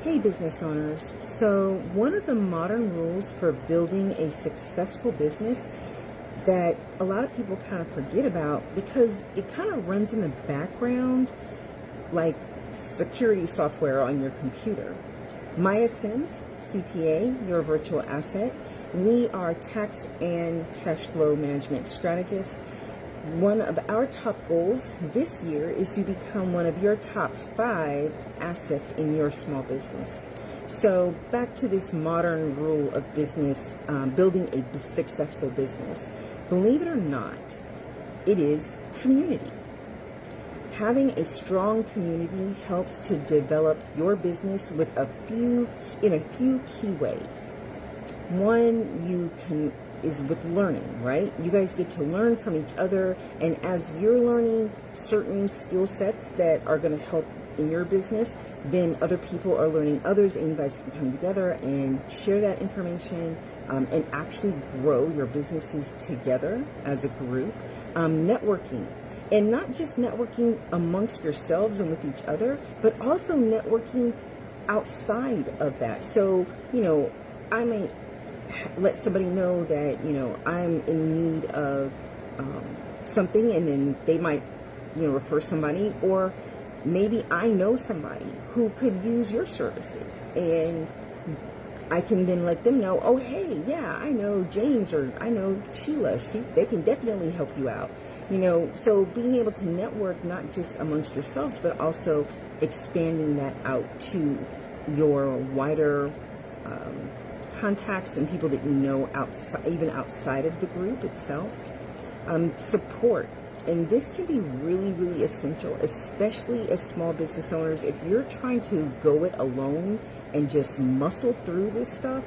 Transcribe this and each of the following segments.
Hey business owners. So one of the modern rules for building a successful business that a lot of people kind of forget about because it kind of runs in the background like security software on your computer. Maya Sims, CPA, your virtual asset. We are tax and cash flow management strategists. One of our top goals this year is to become one of your top 5 assets in your small business. So back to this modern rule of business, building a successful business. Believe it or not, it is community. Having a strong community helps to develop your business in a few key ways. One, is with learning, right? You guys get to learn from each other, and as you're learning certain skill sets that are going to help in your business, then other people are learning others, and you guys can come together and share that information and actually grow your businesses together as a group. Networking, and not just networking amongst yourselves and with each other, but also networking outside of that. So, I may let somebody know that, I'm in need of something, and then they might, refer somebody, or maybe I know somebody who could use your services, and I can then let them know, oh, hey, yeah, I know James, or I know Sheila, they can definitely help you out. So being able to network not just amongst yourselves, but also expanding that out to your wider contacts and people that you know outside, even outside of the group itself. Support. And this can be really, really essential, especially as small business owners. If you're trying to go it alone and just muscle through this stuff,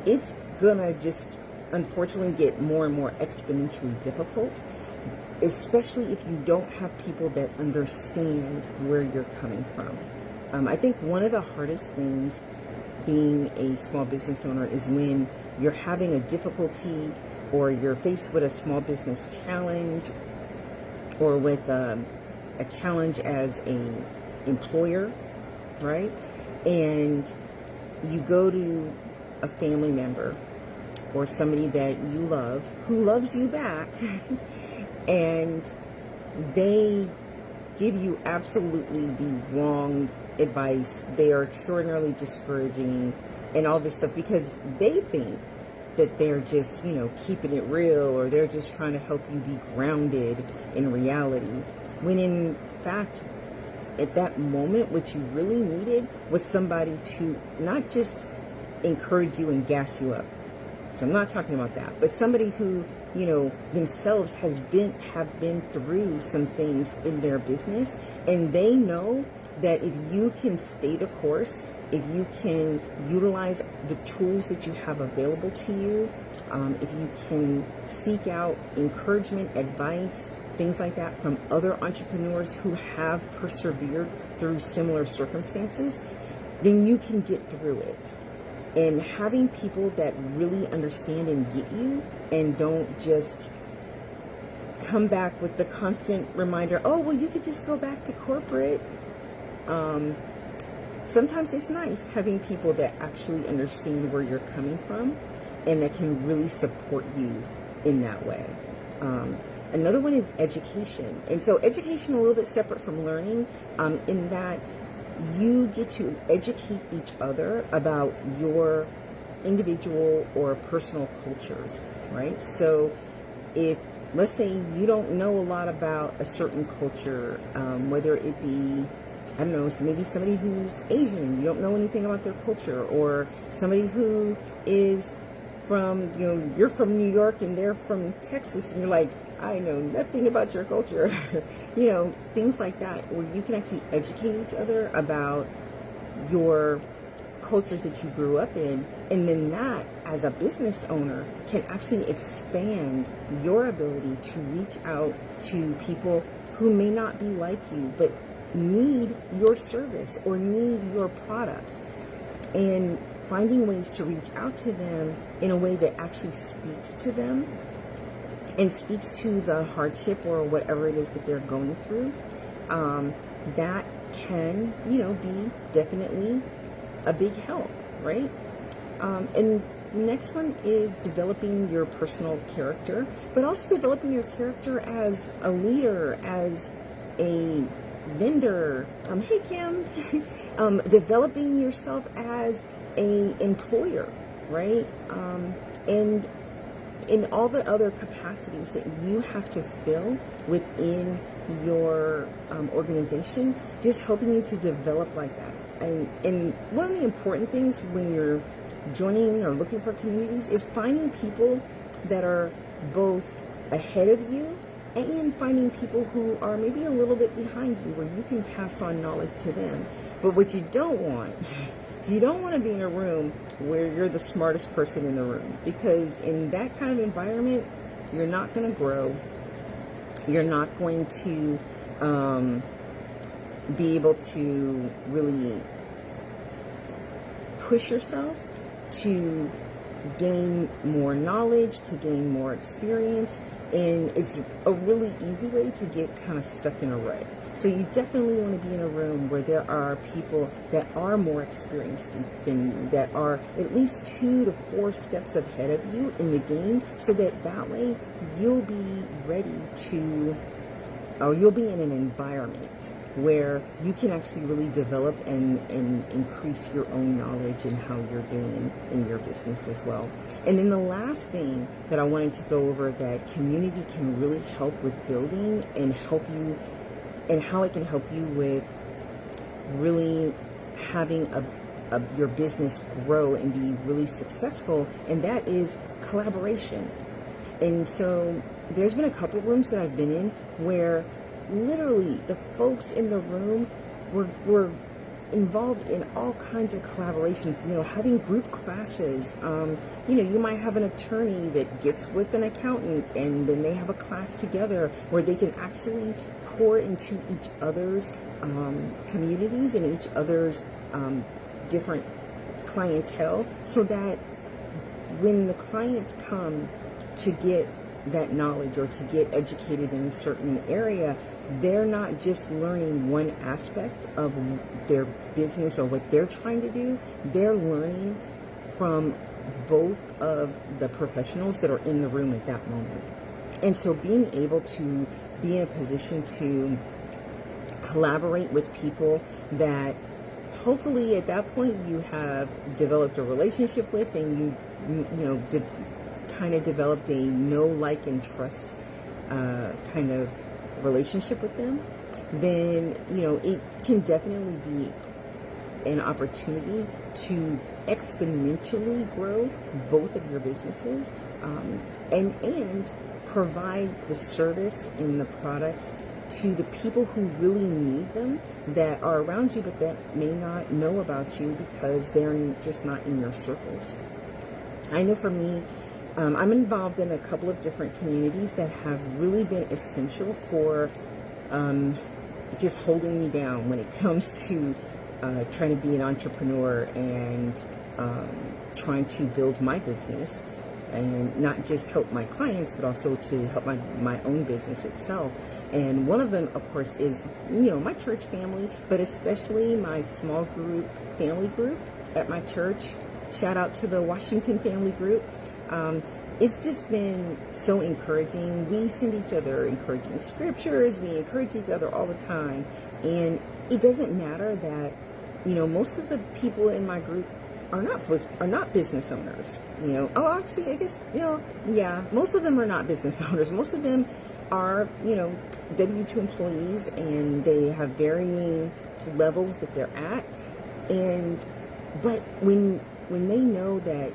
it's gonna just unfortunately get more and more exponentially difficult, especially if you don't have people that understand where you're coming from. I think one of the hardest things being a small business owner is when you're having a difficulty, or you're faced with a small business challenge, or with a challenge as a employer, right? And you go to a family member or somebody that you love who loves you back and they give you absolutely the wrong advice. They are extraordinarily discouraging and all this stuff because they think that they're just, keeping it real, or they're just trying to help you be grounded in reality. When in fact, at that moment, what you really needed was somebody to not just encourage you and gas you up. So I'm not talking about that, but somebody who, themselves have been through some things in their business, and they know that if you can stay the course, if you can utilize the tools that you have available to you, if you can seek out encouragement, advice, things like that from other entrepreneurs who have persevered through similar circumstances, then you can get through it. And having people that really understand and get you and don't just come back with the constant reminder, oh, well, you could just go back to corporate. Sometimes it's nice having people that actually understand where you're coming from and that can really support you in that way. Another one is education. And so education a little bit separate from learning, in that you get to educate each other about your individual or personal cultures, right? So if, let's say, you don't know a lot about a certain culture, whether it be, I don't know, so maybe somebody who's Asian and you don't know anything about their culture, or somebody who is from, you're from New York and they're from Texas, and you're like, I know nothing about your culture, things like that, where you can actually educate each other about your cultures that you grew up in. And then that, as a business owner, can actually expand your ability to reach out to people who may not be like you, but need your service or need your product, and finding ways to reach out to them in a way that actually speaks to them and speaks to the hardship or whatever it is that they're going through. That can, be definitely a big help, right? And the next one is developing your personal character, but also developing your character as a leader, as a vendor. Hey Kim, developing yourself as a employer, right? And in all the other capacities that you have to fill within your organization, just helping you to develop like that. And one of the important things when you're joining or looking for communities is finding people that are both ahead of you and finding people who are maybe a little bit behind you where you can pass on knowledge to them. But what you don't want to be in a room where you're the smartest person in the room, because in that kind of environment, you're not going to grow. You're not going to be able to really push yourself to gain more knowledge, to gain more experience, and it's a really easy way to get kind of stuck in a rut. So you definitely want to be in a room where there are people that are more experienced than you, that are at least 2 to 4 steps ahead of you in the game, so that way you'll be ready to, or you'll be in an environment where you can actually really develop and increase your own knowledge and how you're doing in your business as well. And then the last thing that I wanted to go over that community can really help with building and help you, and how it can help you with really having your business grow and be really successful, and that is collaboration. And so there's been a couple of rooms that I've been in where literally the folks in the room were involved in all kinds of collaborations, having group classes. You might have an attorney that gets with an accountant and then they have a class together where they can actually pour into each other's communities and each other's different clientele, so that when the clients come to get that knowledge or to get educated in a certain area, they're not just learning one aspect of their business or what they're trying to do. They're learning from both of the professionals that are in the room at that moment. And so being able to be in a position to collaborate with people that hopefully at that point you have developed a relationship with, and you kind of developed a know, like, and trust kind of relationship with them, then it can definitely be an opportunity to exponentially grow both of your businesses, and provide the service and the products to the people who really need them, that are around you but that may not know about you because they're just not in your circles. I know for me, I'm involved in a couple of different communities that have really been essential for just holding me down when it comes to trying to be an entrepreneur and trying to build my business, and not just help my clients, but also to help my own business itself. And one of them, of course, is, my church family, but especially my small group, family group at my church. Shout out to the Washington Family Group. It's just been so encouraging. We send each other encouraging scriptures. We encourage each other all the time. And it doesn't matter that, most of the people in my group are not business owners. Actually, I guess, most of them are not business owners. Most of them are, W-2 employees, and they have varying levels that they're at. But when they know that,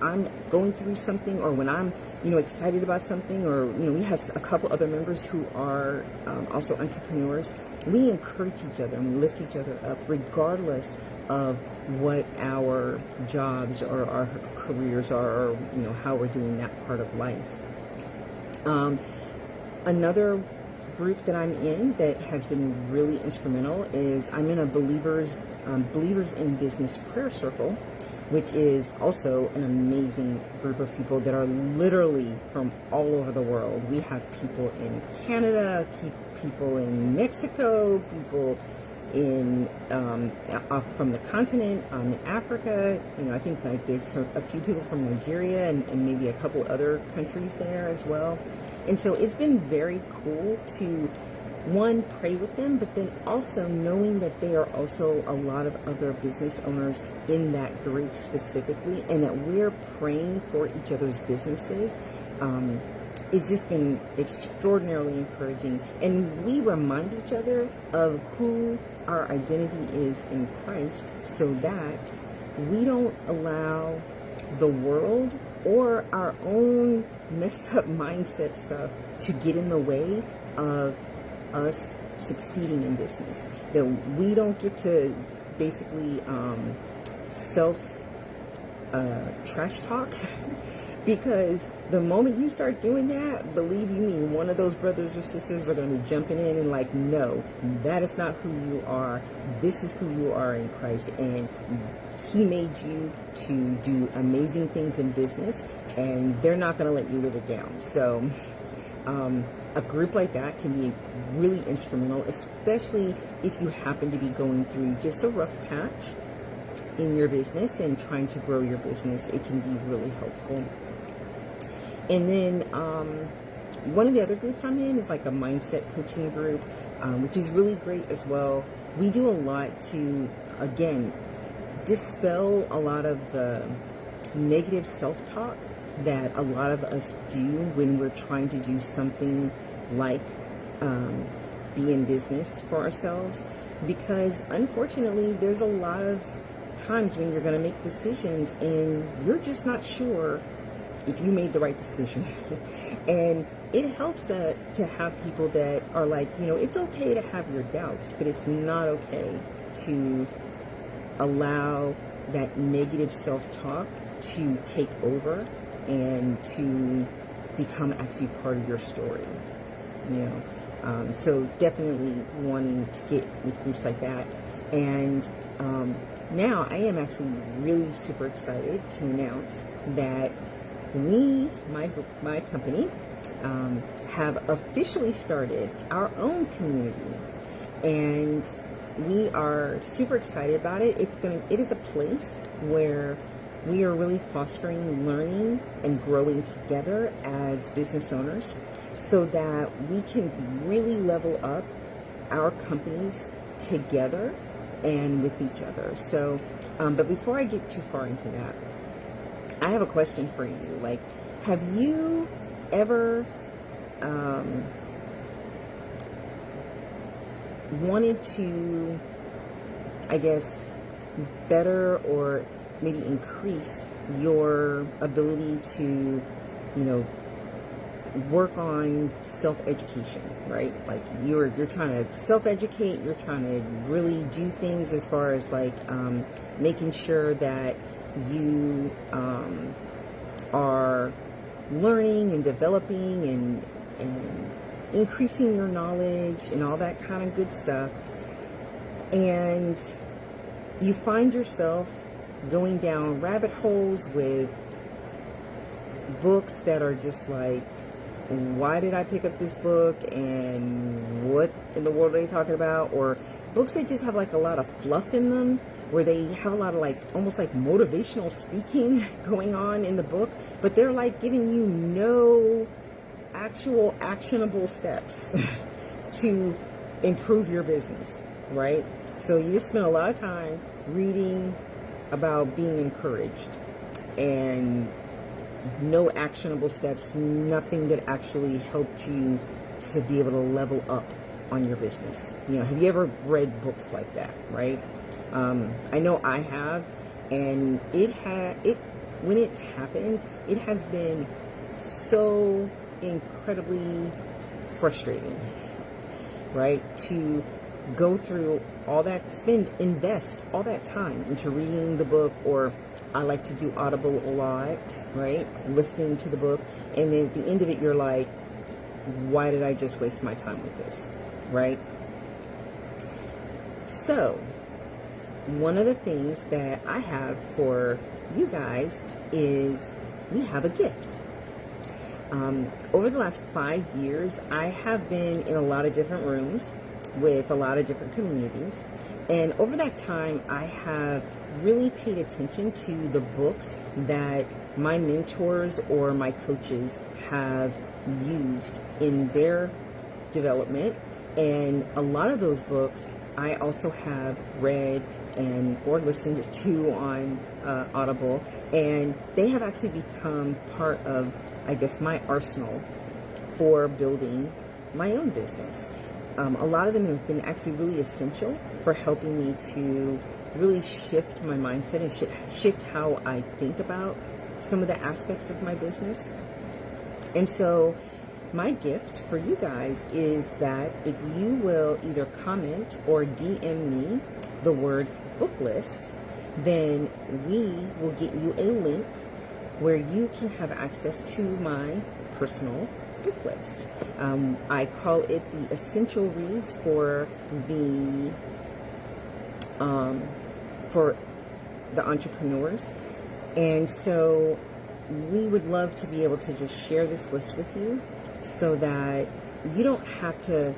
I'm going through something, or when I'm, excited about something, or, we have a couple other members who are also entrepreneurs, we encourage each other and we lift each other up regardless of what our jobs or our careers are, or, how we're doing that part of life. Another group that I'm in that has been really instrumental is I'm in a Believers in Business prayer circle, which is also an amazing group of people that are literally from all over the world. We have people in Canada, people in Mexico, people in from the continent, in Africa. I think like there's a few people from Nigeria and maybe a couple other countries there as well. And so it's been very cool to, one, pray with them, but then also knowing that there are also a lot of other business owners in that group specifically, and that we're praying for each other's businesses. It's just been extraordinarily encouraging. And we remind each other of who our identity is in Christ, so that we don't allow the world or our own messed up mindset stuff to get in the way of us succeeding in business. That we don't get to basically self trash talk because the moment you start doing that, believe you me, one of those brothers or sisters are going to be jumping in and like, no, that is not who you are. This is who you are in Christ, and He made you to do amazing things in business, and they're not going to let you live it down. So a group like that can be really instrumental, especially if you happen to be going through just a rough patch in your business and trying to grow your business. It can be really helpful. And then one of the other groups I'm in is like a mindset coaching group, which is really great as well. We do a lot to, again, dispel a lot of the negative self-talk that a lot of us do when we're trying to do something like be in business for ourselves. Because unfortunately, there's a lot of times when you're going to make decisions and you're just not sure if you made the right decision. And it helps to have people that are like, it's okay to have your doubts, but it's not okay to allow that negative self-talk to take over and to become actually part of your story. So definitely wanting to get with groups like that. And now I am actually really super excited to announce that my company, have officially started our own community, and we are super excited about it. It is a place where we are really fostering learning and growing together as business owners, so that we can really level up our companies together and with each other. So, but before I get too far into that, I have a question for you. Like, have you ever wanted to, I guess, better or maybe increase your ability to, work on self-education, right? Like you're trying to self-educate, you're trying to really do things as far as like making sure that you are learning and developing and increasing your knowledge and all that kind of good stuff. And you find yourself going down rabbit holes with books that are just like, why did I pick up this book and what in the world are they talking about? Or books that just have like a lot of fluff in them, where they have a lot of like almost like motivational speaking going on in the book, but they're like giving you no actual actionable steps to improve your business, right? So you just spend a lot of time reading about being encouraged and no actionable steps, nothing that actually helped you to be able to level up on your business. Have you ever read books like that, right? I know I have, and when it's happened, it has been so incredibly frustrating, right? To go through all that, invest all that time into reading the book, or I like to do Audible a lot, right? Listening to the book, and then at the end of it, you're like, why did I just waste my time with this, right? So, one of the things that I have for you guys is we have a gift. Over the last 5 years, I have been in a lot of different rooms with a lot of different communities. And over that time, I have really paid attention to the books that my mentors or my coaches have used in their development. And a lot of those books I also have read and or listened to on Audible, and they have actually become part of, I guess, my arsenal for building my own business. A lot of them have been actually really essential for helping me to really shift my mindset and shift how I think about some of the aspects of my business. And so my gift for you guys is that if you will either comment or DM me the word book list, then we will get you a link where you can have access to my personal book list. I call it the essential reads for the entrepreneurs. And so we would love to be able to just share this list with you so that you don't have to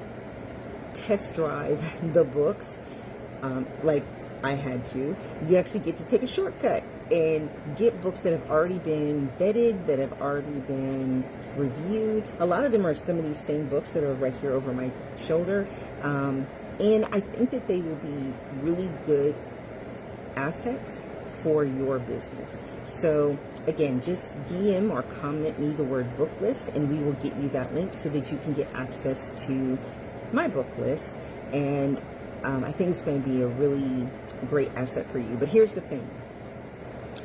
test drive the books like I had to. You actually get to take a shortcut and get books that have already been vetted, that have already been reviewed. A lot of them are some of these same books that are right here over my shoulder. And I think that they will be really good assets for your business. So again, just DM or comment me the word book list and we will get you that link so that you can get access to my book list. And I think it's going to be a really great asset for you. But here's the thing.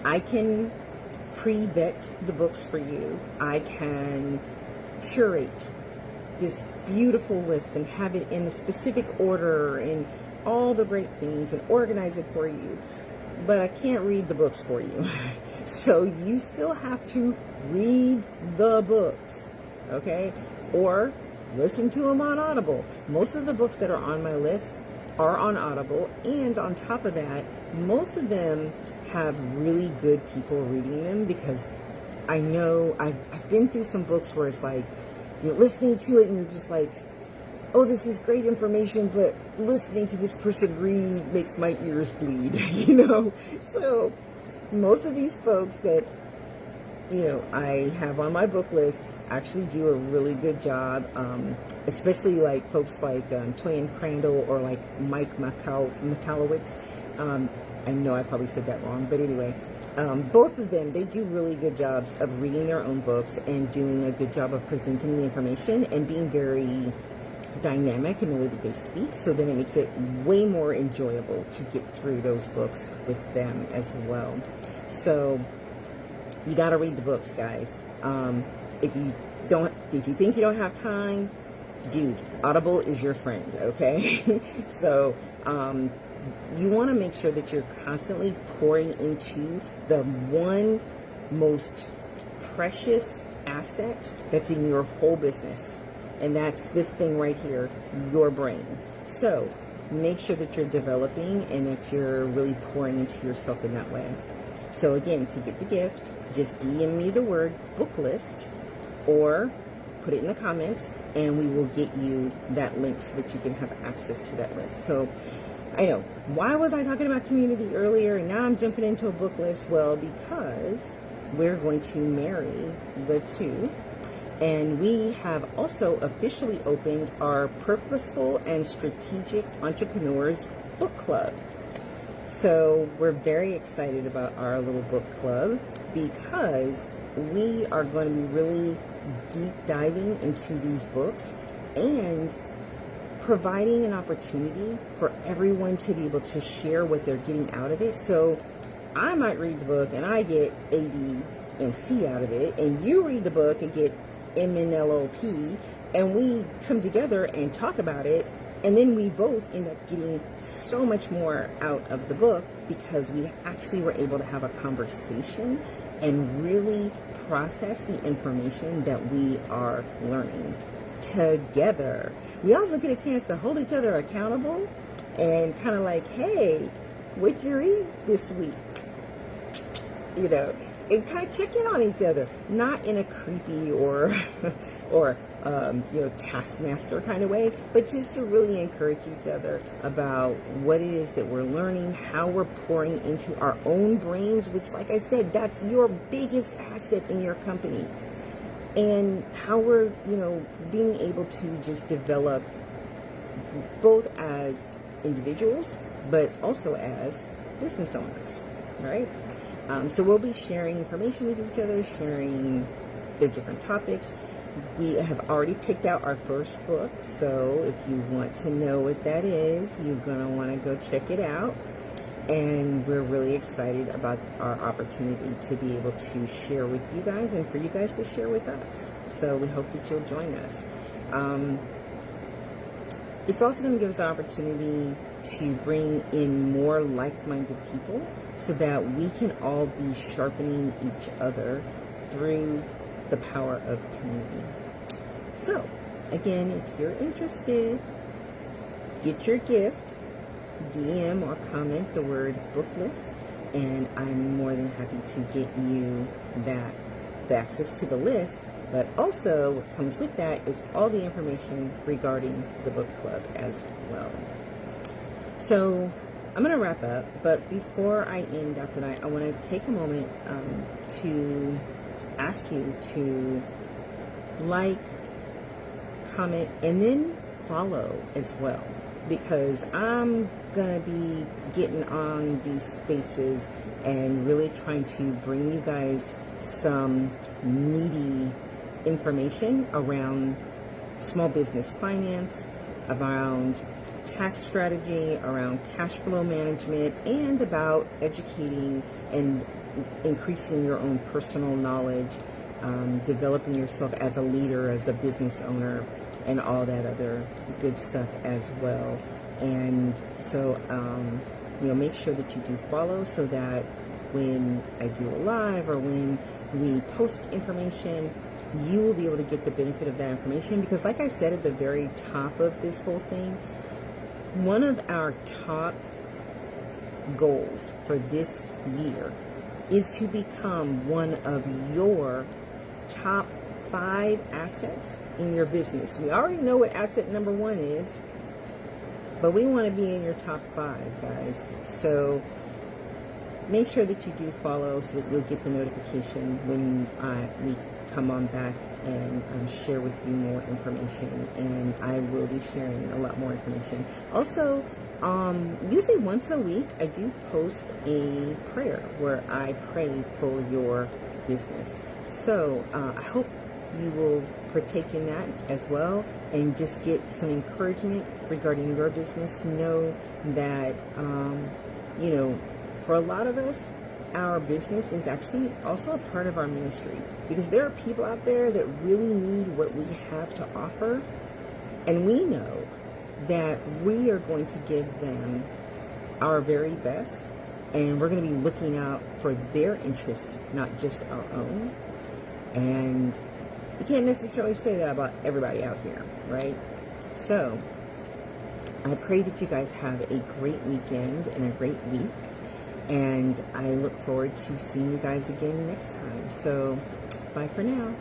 I can pre-vet the books for you. I can curate this beautiful list and have it in a specific order and all the great things and organize it for you. But I can't read the books for you. So you still have to read the books, okay? Or listen to them on Audible. Most of the books that are on my list are on Audible. And on top of that, most of them have really good people reading them, because I know I've been through some books where it's like, you're listening to it and you're just like, oh, this is great information, but listening to this person read makes my ears bleed, you know? So most of these folks that, you know, I have on my book list actually do a really good job, especially like folks like Toyin Crandall or like Mike Michalowicz. I know I probably said that wrong, but anyway, both of them, they do really good jobs of reading their own books and doing a good job of presenting the information and being very dynamic in the way that they speak, so then it makes it way more enjoyable to get through those books with them as well. So you got to read the books, guys. If you think you don't have time, dude, Audible is your friend, okay? So you want to make sure that you're constantly pouring into the one most precious asset that's in your whole business. And that's this thing right here, your brain. So make sure that you're developing and that you're really pouring into yourself in that way. So again, to get the gift, just DM me the word book list or put it in the comments and we will get you that link so that you can have access to that list. So I know, why was I talking about community earlier and now I'm jumping into a book list? Well, because we're going to marry the two. And we have also officially opened our Purposeful and Strategic Entrepreneurs Book Club. So we're very excited about our little book club because we are going to be really deep diving into these books and providing an opportunity for everyone to be able to share what they're getting out of it. So I might read the book and I get A, B, and C out of it, and you read the book and get MNLOP, and we come together and talk about it, and then we both end up getting so much more out of the book because we actually were able to have a conversation and really process the information that we are learning together. We also get a chance to hold each other accountable and kind of like, hey, what'd you read this week? You know, and kind of check in on each other, not in a creepy or or taskmaster kind of way, but just to really encourage each other about what it is that we're learning, how we're pouring into our own brains, which, like I said, that's your biggest asset in your company, and how we're being able to just develop both as individuals but also as business owners, right? So we'll be sharing information with each other, sharing the different topics. We have already picked out our first book, so if you want to know what that is, you're going to want to go check it out. And we're really excited about our opportunity to be able to share with you guys and for you guys to share with us. So we hope that you'll join us. It's also going to give us the opportunity to bring in more like-minded people so that we can all be sharpening each other through the power of community. So, again, if you're interested, get your gift, DM or comment the word book list, and I'm more than happy to get you the access to the list. But also what comes with that is all the information regarding the book club as well. So I'm going to wrap up, but before I end after that, I want to take a moment to ask you to like, comment, and then follow as well, because I'm going to be getting on these spaces and really trying to bring you guys some meaty information around small business finance, around tax strategy, around cash flow management, and about educating and increasing your own personal knowledge, developing yourself as a leader, as a business owner, and all that other good stuff as well. And so, make sure that you do follow so that when I do a live or when we post information, you will be able to get the benefit of that information. Because like I said at the very top of this whole thing, one of our top goals for this year is to become one of your top 5 assets in your business. We already know what asset number 1 is, but we want to be in your top 5, guys. So make sure that you do follow so that you'll get the notification when we come on back and share with you more information. And I will be sharing a lot more information. Also, usually once a week, I do post a prayer where I pray for your business. So I hope you will partake in that as well and just get some encouragement regarding your business. Know that, for a lot of us, our business is actually also a part of our ministry, because there are people out there that really need what we have to offer, and we know that we are going to give them our very best, and we're going to be looking out for their interests, not just our own. And you can't necessarily say that about everybody out here, right? So I pray that you guys have a great weekend and a great week. And I look forward to seeing you guys again next time. So, bye for now.